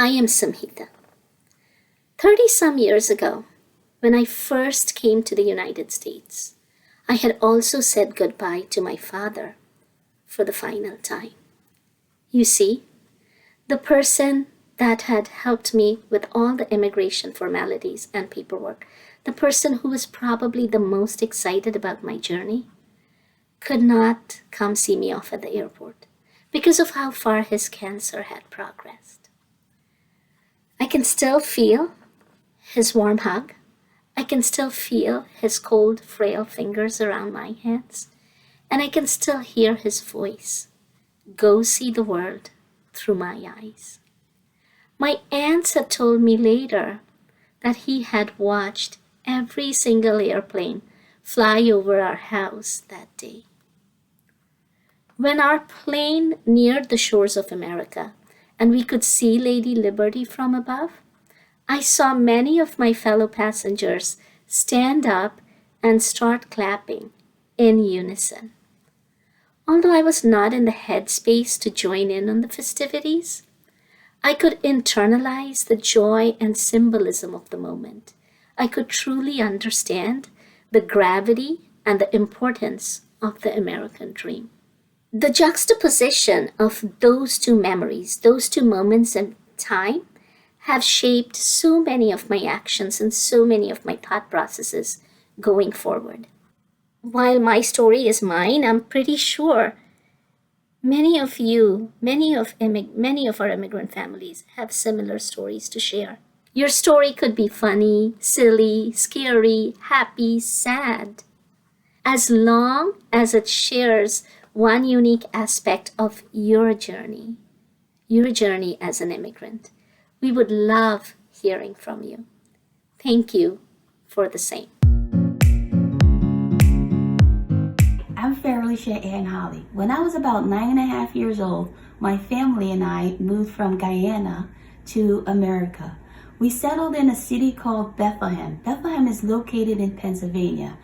I am Samhita. 30 some years ago, when I first came to the United States, I had also said goodbye to my father for the final time. You see, the person that had helped me with all the immigration formalities and paperwork, the person who was probably the most excited about my journey, could not come see me off at the airport because of how far his cancer had progressed. I can still feel his warm hug. I can still feel his cold, frail fingers around my hands. And I can still hear his voice. Go see the world through my eyes. My aunts had told me later that he had watched every single airplane fly over our house that day. When our plane neared the shores of America and we could see Lady Liberty from above, I saw many of my fellow passengers stand up and start clapping in unison. Although I was not in the headspace to join in on the festivities, I could internalize the joy and symbolism of the moment. I could truly understand the gravity and the importance of the American dream. The juxtaposition of those two memories, those two moments in time, have shaped so many of my actions and so many of my thought processes going forward. While my story is mine, I'm pretty sure many of you, many of our immigrant families have similar stories to share. Your story could be funny, silly, scary, happy, sad. As long as it shares one unique aspect of your journey as an immigrant, we would love hearing from you. Thank you for the same. I'm Felicia Ann Holly. When I was about 9.5 years old, my family and I moved from Guyana to America. We settled in a city called Bethlehem. Bethlehem is located in Pennsylvania.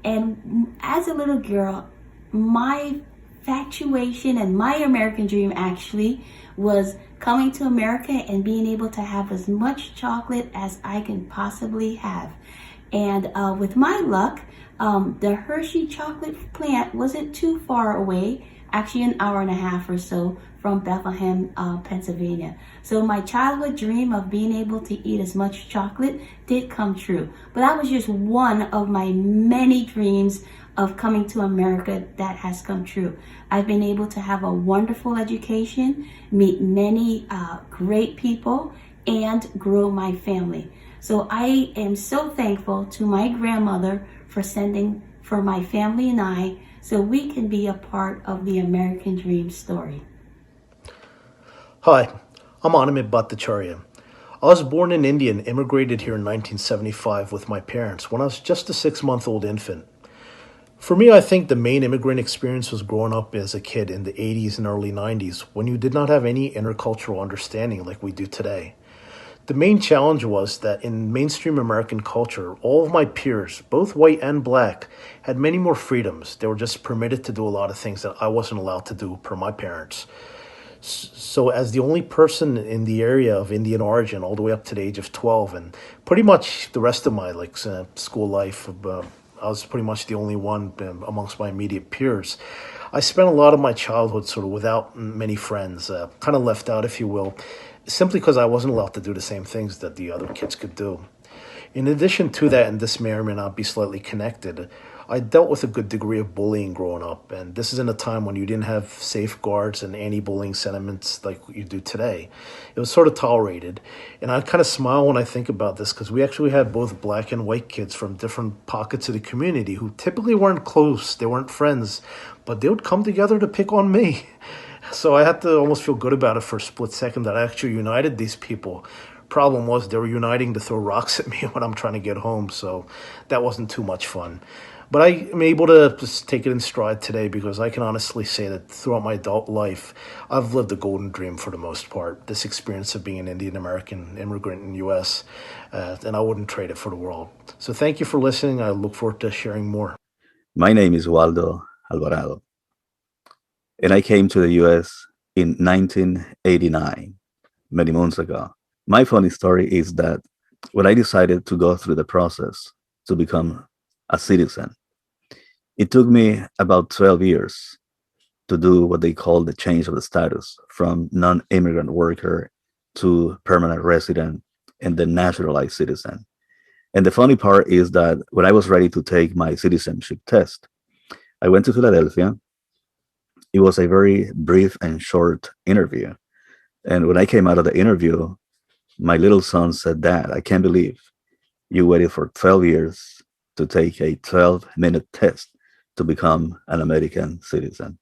And as a little girl, my infatuation and my American dream actually was coming to America and being able to have as much chocolate as I can possibly have. And with my luck, the Hershey chocolate plant wasn't too far away, actually an hour and a half or so from Bethlehem, Pennsylvania. So my childhood dream of being able to eat as much chocolate did come true. But that was just one of my many dreams of coming to America that has come true. I've been able to have a wonderful education, meet many great people, and grow my family. So I am so thankful to my grandmother for sending for my family and I so we can be a part of the American dream story. Hi, I'm Anamit Bhattacharya. I was born in India and immigrated here in 1975 with my parents when I was just a 6-month-old infant. For me, I think the main immigrant experience was growing up as a kid in the 80s and early 90s when you did not have any intercultural understanding like we do today. The main challenge was that in mainstream American culture, all of my peers, both white and black, had many more freedoms. They were just permitted to do a lot of things that I wasn't allowed to do per my parents. So as the only person in the area of Indian origin all the way up to the age of 12 and pretty much the rest of my school life, I was pretty much the only one amongst my immediate peers. I spent a lot of my childhood sort of without many friends, kind of left out, if you will, simply because I wasn't allowed to do the same things that the other kids could do. In addition to that, and this may or may not be slightly connected, I dealt with a good degree of bullying growing up, and this is in a time when you didn't have safeguards and anti-bullying sentiments like you do today. It was sort of tolerated, and I kind of smile when I think about this because we actually had both black and white kids from different pockets of the community who typically weren't close, they weren't friends, but they would come together to pick on me. So I had to almost feel good about it for a split second that I actually united these people. Problem was they were uniting to throw rocks at me when I'm trying to get home, so that wasn't too much fun. But I am able to just take it in stride today because I can honestly say that throughout my adult life, I've lived a golden dream for the most part, this experience of being an Indian American immigrant in the U.S., and I wouldn't trade it for the world. So thank you for listening. I look forward to sharing more. My name is Waldo Alvarado, and I came to the US in 1989, many months ago. My funny story is that when I decided to go through the process to become a citizen, it took me about 12 years to do what they call the change of the status from non immigrant worker to permanent resident and then naturalized citizen. And the funny part is that when I was ready to take my citizenship test, I went to Philadelphia. It was a very brief and short interview. And when I came out of the interview, my little son said, "Dad, I can't believe you waited for 12 years to take a 12-minute test to become an American citizen."